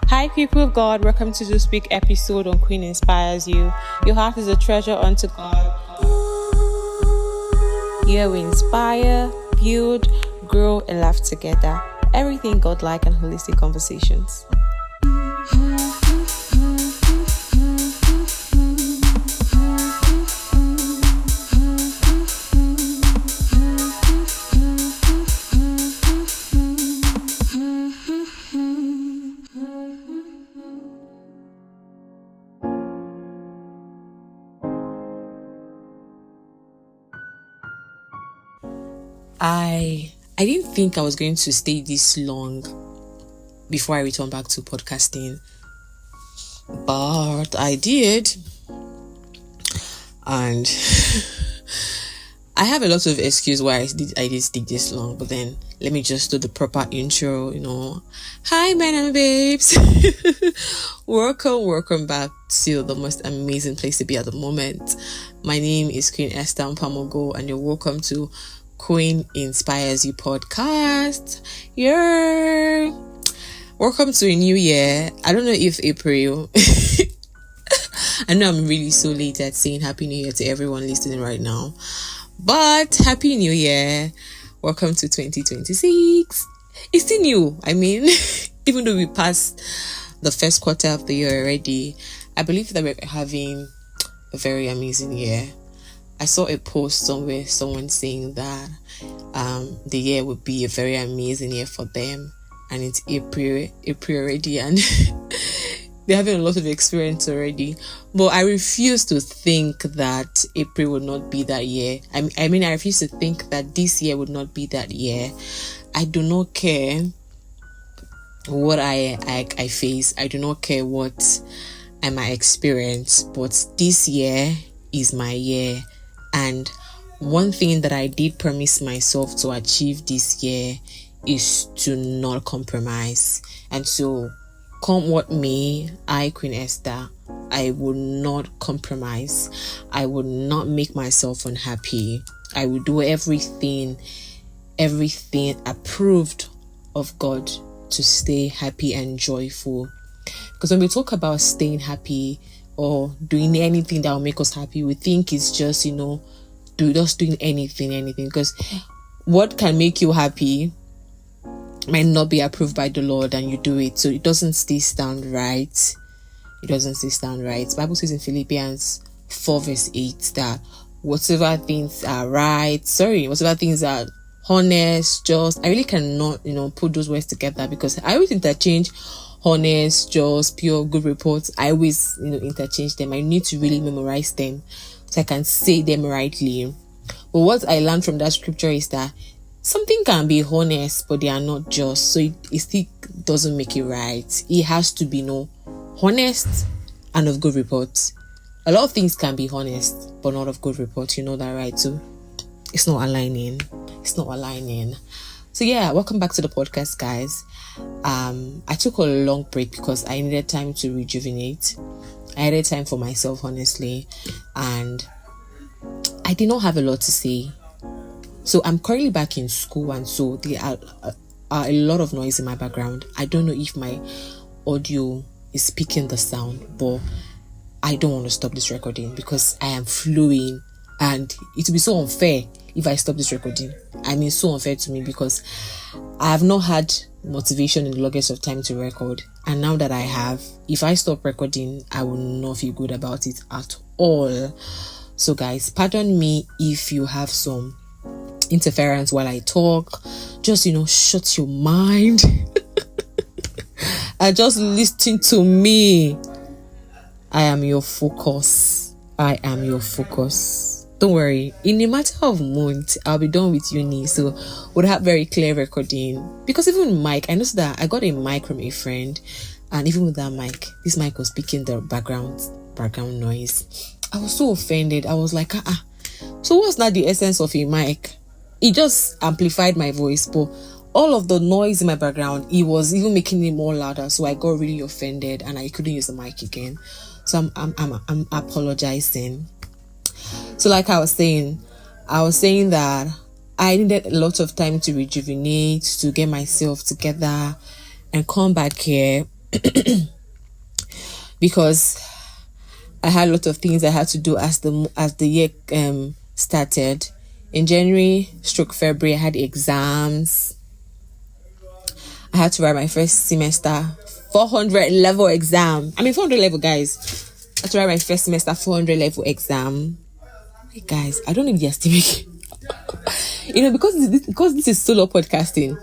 Hi, people of God. Welcome to this week episode on Queen Inspires You. Your heart is a treasure unto God. Here we inspire, build, grow, and laugh together. Everything God-like and holistic conversations. I didn't think I was going to stay this long before I return back to podcasting, but I did, and I have a lot of excuse why I did stick this long. But then let me just do the proper intro. Hi, men and babes. welcome back to the most amazing place to be at the moment. My name is Queen-Esther and you're welcome to Queen Inspires You podcast. Yeah. Welcome to a new year. I don't know if April. I know I'm really so late at saying Happy New Year to everyone listening right now. But Happy New Year. Welcome to 2026. It's still new. I mean, even though we passed the first quarter of the year already, I believe that we're having a very amazing year. I saw a post somewhere, someone saying that the year would be a very amazing year for them, and it's April already, and they're having a lot of experience already. But I refuse to think that April would not be that year. I refuse to think that this year would not be that year. I do not care what I face. I do not care what I might experience, but this year is my year. And one thing that I did promise myself to achieve this year is to not compromise. And so, come what may, I, Queen-Esther, I will not compromise. I will not make myself unhappy. I will do everything approved of God to stay happy and joyful. Because when we talk about staying happy or doing anything that will make us happy, we think it's just, doing anything. Because what can make you happy might not be approved by the Lord, and you do it. So it doesn't stand right. The Bible says in Philippians 4 verse 8 that whatever things are whatever things are honest, just, I really cannot, put those words together, because I always interchange honest, just, pure, good reports. I always, interchange them. I need to really memorize them so I can say them rightly. But what I learned from that scripture is that something can be honest, but they are not just. So it still doesn't make it right. It has to be honest and of good report. A lot of things can be honest, but not of good report. You know that, right? So it's not aligning. So yeah, welcome back to the podcast, guys. I took a long break because I needed time to rejuvenate. I needed time for myself, honestly, and I did not have a lot to say. So I'm currently back in school, and so there are a lot of noise in my background. I don't know if my audio is picking the sound, but I don't want to stop this recording because I am flowing, and it will be so unfair if I stop this recording. So unfair to me, because I have not had motivation in the longest of time to record, and now that I have, if I stop recording, I will not feel good about it at all. So guys, pardon me if you have some interference while I talk. Just shut your mind and just listen to me. I am your focus. Don't worry, in a matter of months, I'll be done with uni, so we'll have very clear recording. Because even mic, I noticed that I got a mic from a friend, and even with that mic, this mic was picking the background noise. I was so offended. I was like, so what's not the essence of a mic? It just amplified my voice, but all of the noise in my background, it was even making it more louder. So I got really offended, and I couldn't use the mic again. So I'm apologizing. So like I was saying that I needed a lot of time to rejuvenate, to get myself together and come back here because I had a lot of things I had to do as the year started. In January stroke February, I had exams. I had to write my first semester 400 level exam. 400 level, guys. I had to write my first semester 400 level exam. Hey guys, I don't know if you're still making because this is solo podcasting.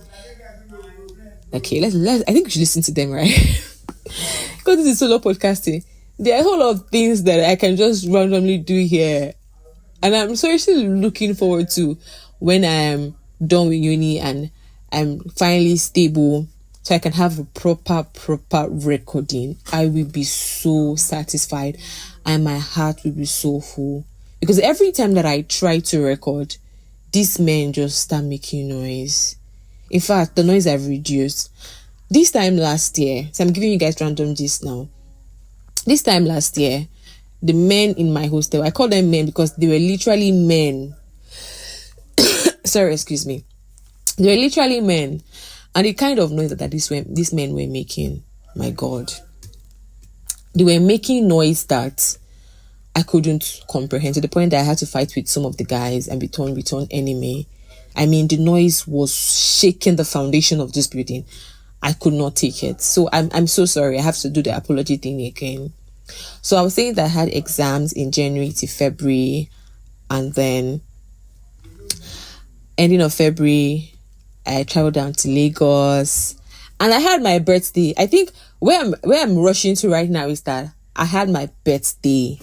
Okay, let's I think we should listen to them, right? Because this is solo podcasting. There are a whole lot of things that I can just randomly do here. And I'm seriously looking forward to when I'm done with uni and I'm finally stable, so I can have a proper recording. I will be so satisfied and my heart will be so full. Because every time that I try to record, these men just start making noise. In fact, the noise have reduced. This time last year, so I'm giving you guys random gist now. This time last year, the men in my hostel, I call them men because they were literally men. Sorry, excuse me. They were literally men. And the kind of noise that these men were making, my God. They were making noise that I couldn't comprehend, to the point that I had to fight with some of the guys and return enemy. The noise was shaking the foundation of this building. I could not take it. So I'm so sorry. I have to do the apology thing again. So I was saying that I had exams in January to February, and then ending of February, I traveled down to Lagos, and I had my birthday. I think where I'm rushing to right now is that I had my birthday.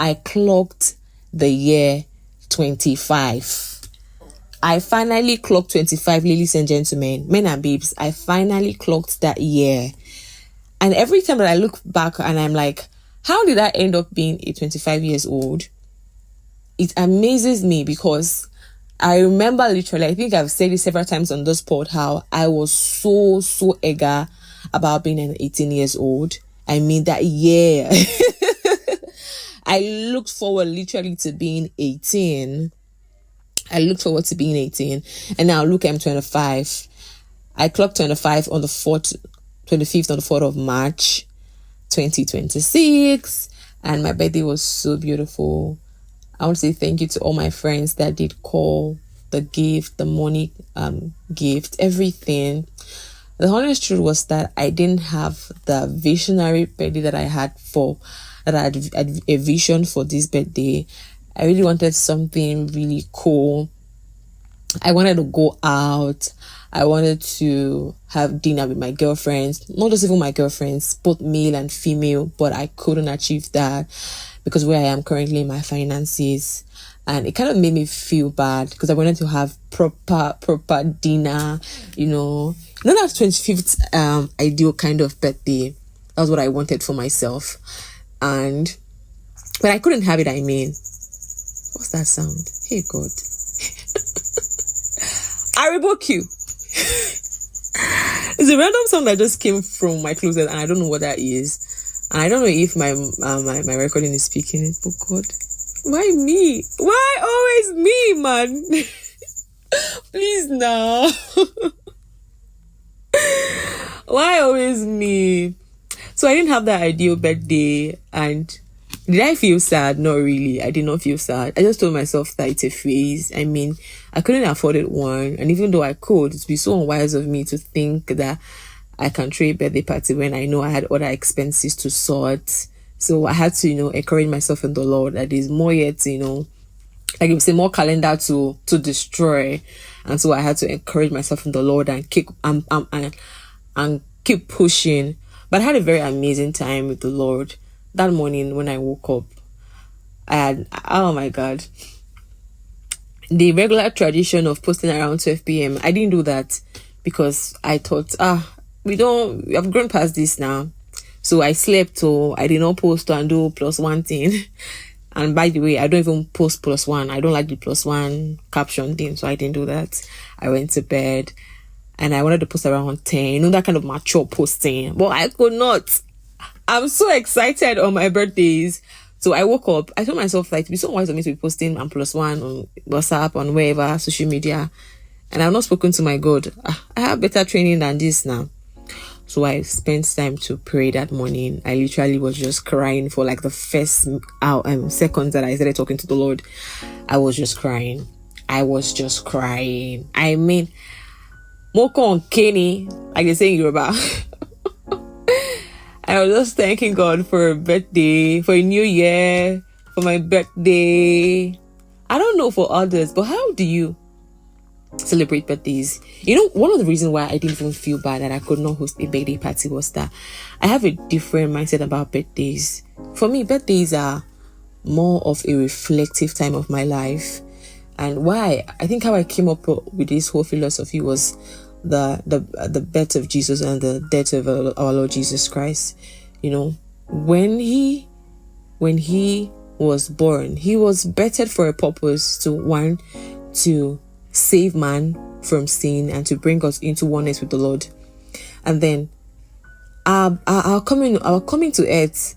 I clocked the year 25. I finally clocked 25, ladies and gentlemen, men and babes. I finally clocked that year. And every time that I look back and I'm like, how did I end up being a 25 years old? It amazes me because I remember literally, I think I've said it several times on this pod, how I was so eager about being an 18 years old. That year. I looked forward literally to being 18. And now look, I'm 25. I clocked 25 on the 25th on the 4th of March, 2026. And my birthday was so beautiful. I want to say thank you to all my friends that did call, the gift, the money, gift, everything. The honest truth was that I didn't have the visionary birthday that I had a vision for this birthday. I really wanted something really cool. I wanted to go out. I wanted to have dinner with my girlfriends, not just even my girlfriends, both male and female, but I couldn't achieve that because where I am currently in my finances. And it kind of made me feel bad because I wanted to have proper dinner, not that 25th ideal kind of birthday. That was what I wanted for myself. But I couldn't have it, What's that sound? Hey, God. I rebuke you. It's a random song that just came from my closet and I don't know what that is. And I don't know if my recording is speaking it. But God, why me? Why always me, man? Please now. Why always me? So I didn't have that ideal birthday, and did I feel sad? Not really. I did not feel sad. I just told myself that it's a phase. I couldn't afford it, one. And even though I could, it'd be so unwise of me to think that I can throw a birthday party when I know I had other expenses to sort. So I had to, encourage myself in the Lord that there's more yet, like you say, more calendar to destroy. And so I had to encourage myself in the Lord and keep pushing. But I had a very amazing time with the Lord. That morning when I woke up, oh my God, the regular tradition of posting around 12 p.m. I didn't do that because I thought, we have grown past this now. So I slept, so I did not post and do +1 thing. And by the way, I don't even post +1. I don't like the +1 caption thing, so I didn't do that. I went to bed and I wanted to post around 10, that kind of mature posting, but I could not. I'm so excited on my birthdays. So I woke up, I told myself, like, to be so wise of me to be posting and +1 on WhatsApp, on wherever, social media. And I've not spoken to my God. I have better training than this now. So I spent time to pray that morning. I literally was just crying for like the first seconds that I started talking to the Lord. I was just crying. I mean, Moko Kenny, like they say in Yoruba. I was just thanking God for a birthday, for a new year, for my birthday. I don't know for others, but how do you celebrate birthdays? One of the reasons why I didn't even feel bad that I could not host a birthday party was that I have a different mindset about birthdays. For me, birthdays are more of a reflective time of my life. And why? I think how I came up with this whole philosophy was the birth of Jesus and the death of our Lord Jesus Christ. When he was born, he was birthed for a purpose, to save man from sin and to bring us into oneness with the Lord. And then our coming to earth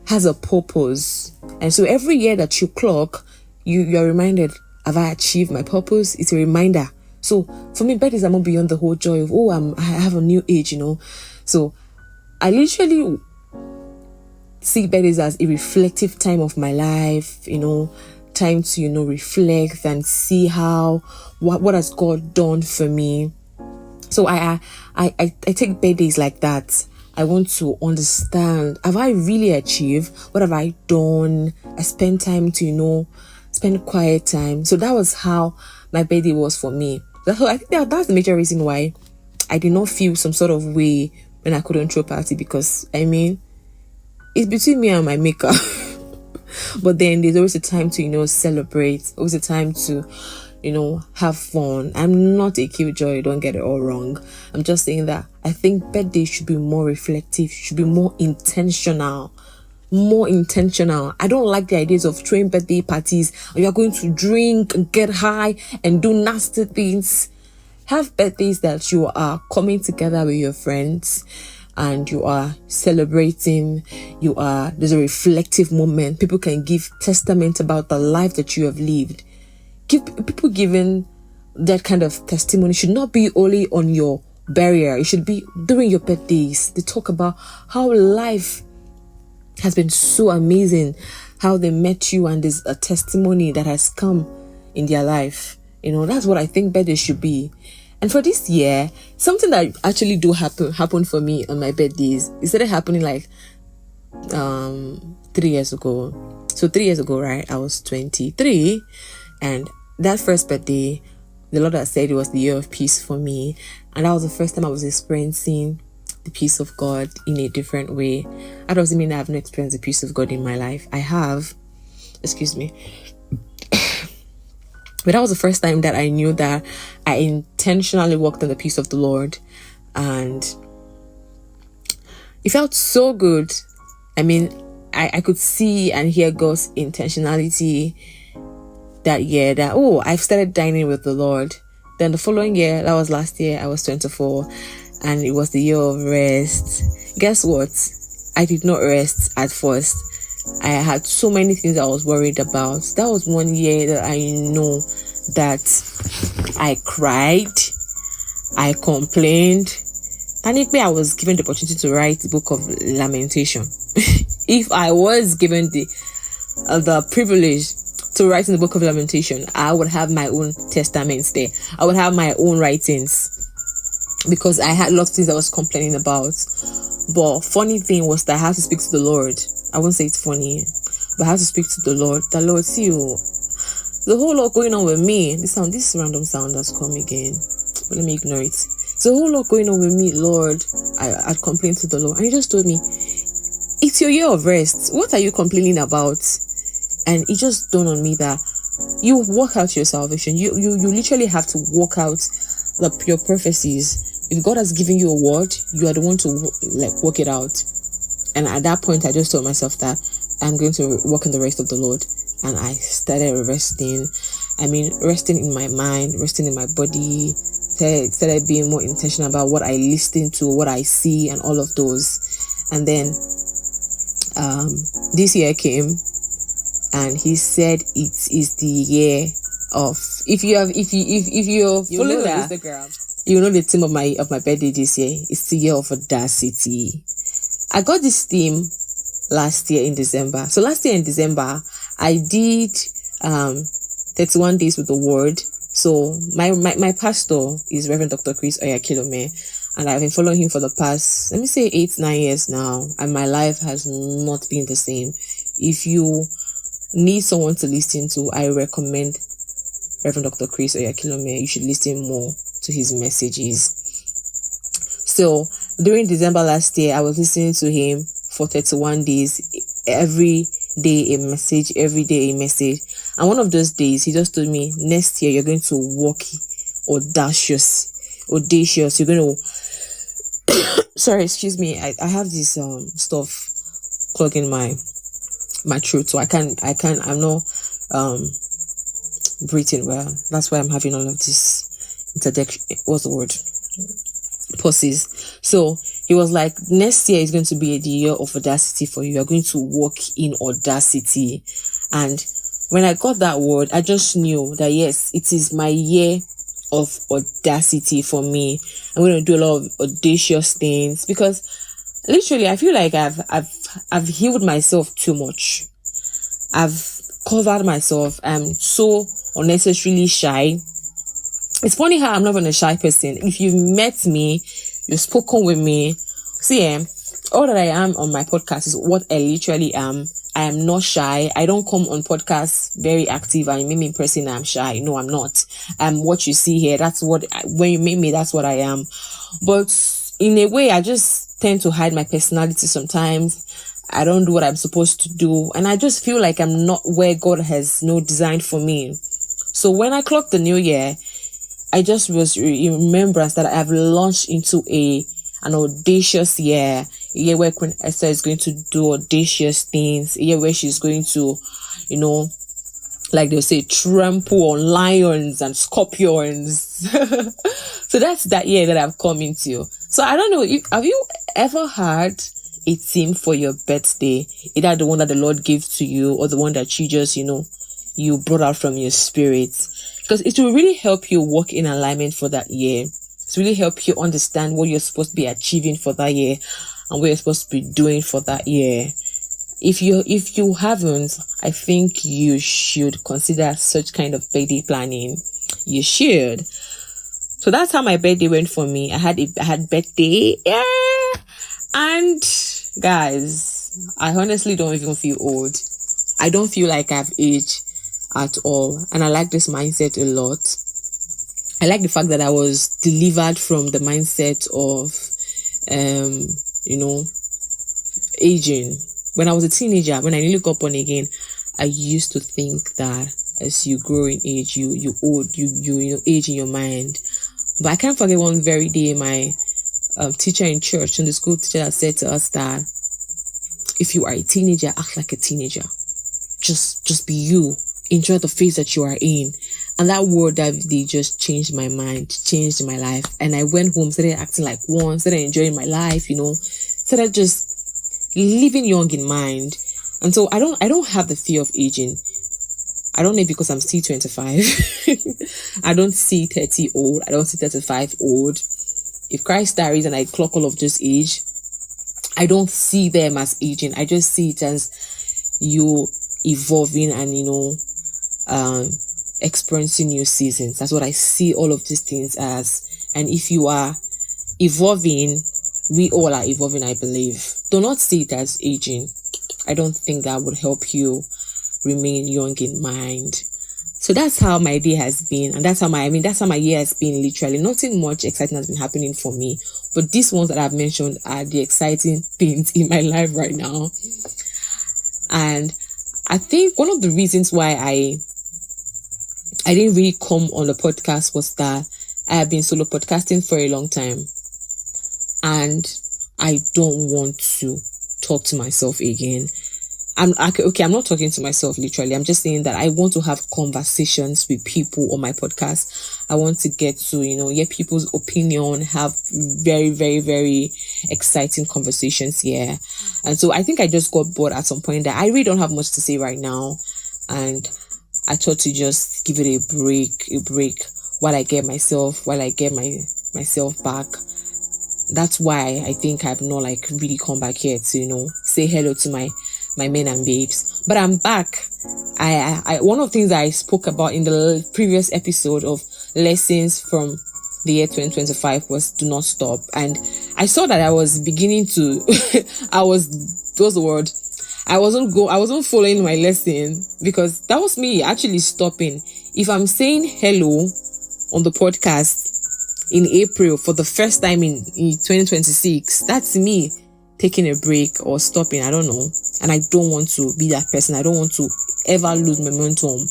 has a purpose. And so every year that you clock, you are reminded, have I achieved my purpose? It's a reminder. So for me, birthdays are more beyond the whole joy of, I have a new age, So I literally see birthdays as a reflective time of my life, time to, reflect and see what has God done for me. So I take birthdays like that. I want to understand, have I really achieved? What have I done? I spend time to, spend quiet time. So that was how my birthday was for me. I think that's the major reason why I did not feel some sort of way when I couldn't throw a party, because it's between me and my maker. But then there's always a time to, celebrate, always a time to, have fun. I'm not a killjoy, don't get it all wrong. I'm just saying that I think birthdays should be more reflective, should be more intentional. I don't like the ideas of throwing birthday parties. You are going to drink and get high and do nasty things. Have birthdays that you are coming together with your friends and you are celebrating. There's a reflective moment. People can give testament about the life that you have lived. People giving that kind of testimony should not be only on your burial. It should be during your birthdays. They talk about how life has been so amazing, how they met you, and there's a testimony that has come in their life. That's what I think birthday should be. And for this year, something that actually happen for me on my birthdays, it started happening like 3 years ago. So 3 years ago, right, I was 23, and that first birthday, the Lord had said it was the year of peace for me, and that was the first time I was experiencing the peace of God in a different way. That doesn't mean I have not experienced the peace of God in my life. I have. Excuse me. But that was the first time that I knew that I intentionally walked in the peace of the Lord. And it felt so good. I could see and hear God's intentionality that year, that, I've started dining with the Lord. Then the following year, that was last year, I was 24. And it was the year of rest. Guess what? I did not rest at first. I had so many things I was worried about. That was one year that I know that I cried, I complained, and if I was given the opportunity to write the book of Lamentation, if I was given the privilege to write in the book of Lamentation, I would have my own testaments there. I would have my own writings, because I had lots of things I was complaining about. But funny thing was that I had to speak to the Lord. I won't say it's funny, but I had to speak to the Lord. The Lord, see you. The whole lot going on with me. This random sound has come again. But let me ignore it. So the whole lot going on with me, Lord. I complained to the Lord, and He just told me, it's your year of rest. What are you complaining about? And it just dawned on me that you work out your salvation. You literally have to work out your prophecies. If God has given you a word, you are the one to work it out. And at that point, I just told myself that I'm going to walk in the rest of the Lord. And I started resting. Resting in my mind, resting in my body. Started being more intentional about what I listen to, what I see, and all of those. And then this year came, and He said it is the year of, if you follow that Instagram, You know the theme of my birthday this year. It's the year of audacity. I got this theme last year in December. So last year in December, I did 31 days with the word. So my pastor is Reverend Dr. Chris Oyakilome, and I've been following him for the past, let me say 8-9 years now, and my life has not been the same. If you need someone to listen to, I recommend Reverend Dr. Chris Oyakilome. You should listen more to his messages. So during December last year, I was listening to him for 31 days, every day a message, every day a message. And one of those days, he just told me, next year you're going to walk audacious. You're going to, sorry, excuse me. I have this stuff clogging my throat, so I'm not breathing well. That's why I'm having all of this what's the word? Pauses. So he was like, next year is going to be the year of audacity for you. You're going to walk in audacity. And when I got that word, I just knew that yes, it is my year of audacity for me. I'm going to do a lot of audacious things, because literally I feel like I've healed myself too much. I've covered myself. I'm so unnecessarily shy. It's funny how I'm not even a shy person. If you've met me, you've spoken with me, see, all that I am on my podcast is what I literally am. I am not shy. I don't come on podcasts very active and you make me in person I'm shy. No, I'm not. What you see here, when you meet me, that's what I am. But in a way, I just tend to hide my personality sometimes. I don't do what I'm supposed to do. And I just feel like I'm not where God has designed for me. So when I clocked the new year, I just was in remembrance that I have launched into an audacious year, a year where Queen-Esther is going to do audacious things, a year where she's going to, like they'll say, trample on lions and scorpions. So that's that year that I've come into. So I don't know, have you ever had a theme for your birthday, either the one that the Lord gave to you or the one that you just, you brought out from your spirit? Because it will really help you walk in alignment for that year. It's really help you understand what you're supposed to be achieving for that year and what you're supposed to be doing for that year. If you haven't, I think you should consider such kind of birthday planning. You should. So that's how my birthday went for me. I had birthday, yeah. And guys, I honestly don't even feel old. I don't feel like I've aged at all, and I like this mindset a lot. I like the fact that I was delivered from the mindset of aging. When I was a teenager, when I really got born again, I used to think that as you grow in age, you age in your mind. But I can't forget one very day, my teacher in church, and the school teacher, that said to us that if you are a teenager, act like a teenager. Just be you. Enjoy the phase that you are in. And that word that they just changed my mind, changed my life. And I went home, started acting like one, started enjoying my life, started just living young in mind. And so I don't have the fear of aging. I don't know, because I'm still 25. I don't see 30 old. I don't see 35 old. If Christ tarries and I clock all of this age, I don't see them as aging. I just see it as you evolving and, experiencing new seasons. That's what I see all of these things as. And if you are evolving, we all are evolving, I believe. Do not see it as aging. I don't think that would help you remain young in mind. So that's how my day has been, and that's how my year has been. Literally, nothing much exciting has been happening for me, but these ones that I've mentioned are the exciting things in my life right now. And I think one of the reasons why I didn't really come on the podcast was that I have been solo podcasting for a long time, and I don't want to talk to myself again. I'm not talking to myself literally. I'm just saying that I want to have conversations with people on my podcast. I want to get to, hear people's opinion, have very, very, very exciting conversations here. And so I think I just got bored at some point that I really don't have much to say right now. And I thought to just give it a break while I get my myself back. That's why I think I've not like really come back here to say hello to my men and babes. But I'm back. I one of the things I spoke about in the previous episode of lessons from the year 2025 was do not stop, and I saw that I was beginning to what's the word, I wasn't following my lesson, because that was me actually stopping. If I'm saying hello on the podcast in April for the first time in 2026, that's me taking a break or stopping. I don't know. And I don't want to be that person. I don't want to ever lose momentum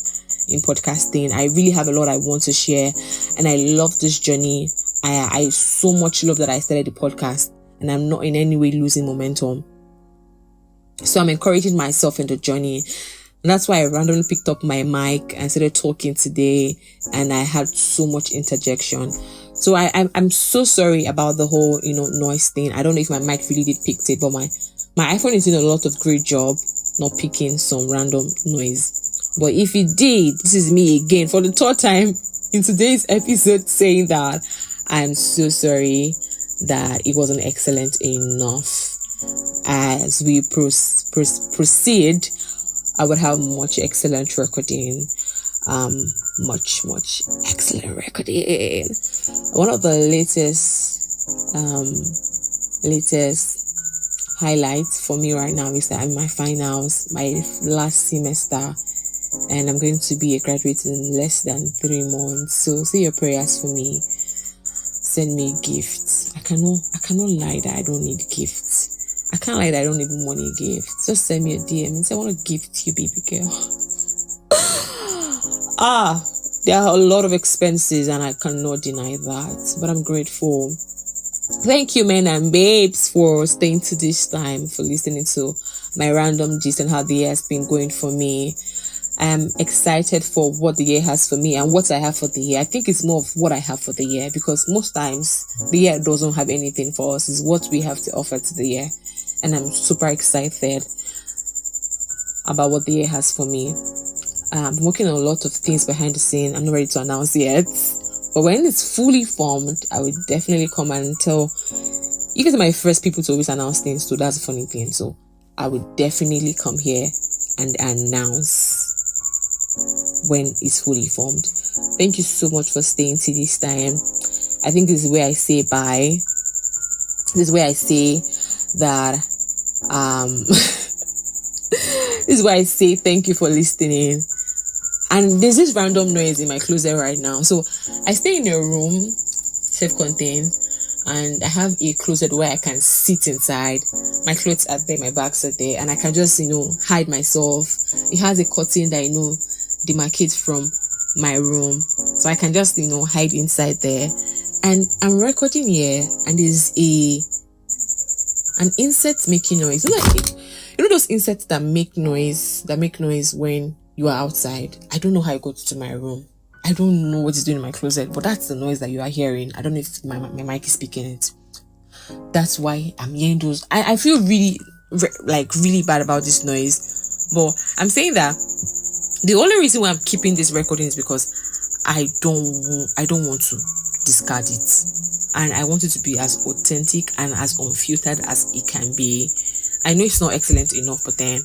in podcasting. I really have a lot I want to share, and I love this journey. I so much love that I started the podcast, and I'm not in any way losing momentum. So I'm encouraging myself in the journey. And that's why I randomly picked up my mic and started talking today, and I had so much interjection. So I'm so sorry about the whole noise thing. I don't know if my mic really did pick it, but my iPhone is doing a lot of great job not picking some random noise. But if it did, this is me again for the third time in today's episode saying that I'm so sorry that it wasn't excellent enough. As we proceed, I would have much excellent recording. Much excellent recording. One of the latest highlights for me right now is that I'm in my finals, my last semester, and I'm going to be a graduate in less than 3 months. So say your prayers for me. Send me gifts. I cannot lie that I don't need gifts. I can't lie that I don't need money gifts. Just send me a DM and say I want to gift you, baby girl. There are a lot of expenses, and I cannot deny that, but I'm grateful. Thank you, men and babes, for staying to this time, for listening to my random gist and how the year has been going for me. I'm excited for what the year has for me and what I have for the year. I think it's more of what I have for the year, because most times the year doesn't have anything for us. It's what we have to offer to the year. And I'm super excited about what the year has for me. I'm working on a lot of things behind the scene. I'm not ready to announce yet. But when it's fully formed, I will definitely come and tell. You guys are my first people to always announce things, so that's a funny thing. So I will definitely come here and announce when it's fully formed. Thank you so much for staying till this time. I think this is where I say bye. This is where I say that this is why I say thank you for listening. And there's this random noise in my closet right now. So I stay in a room, self-contained, and I have a closet where I can sit inside. My clothes are there, my bags are there, and I can just hide myself. It has a curtain that demarcates from my room, so I can just hide inside there. And I'm recording here, and there's an insect making noise. Those insects that make noise when you are outside. I don't know how it got to my room. I don't know what it's doing in my closet, but that's the noise that you are hearing. I don't know if my mic is picking it. That's why I'm hearing those. I feel really bad about this noise, but I'm saying that the only reason why I'm keeping this recording is because I don't want to discard it, and I want it to be as authentic and as unfiltered as it can be. I know it's not excellent enough, but then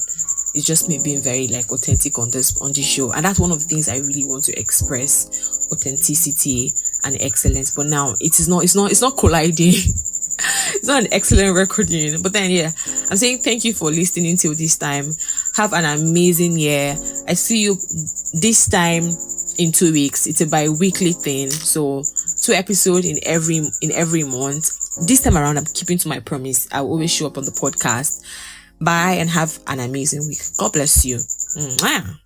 it's just me being very authentic on this show, and that's one of the things I really want to express: authenticity and excellence. But now it's not colliding. It's not an excellent recording, but then I'm saying thank you for listening till this time. Have an amazing year. I see you this time in 2 weeks. It's a bi-weekly thing, so 2 episodes in every month. This time around, I'm keeping to my promise. I will always show up on the podcast. Bye, and have an amazing week. God bless you. Mwah.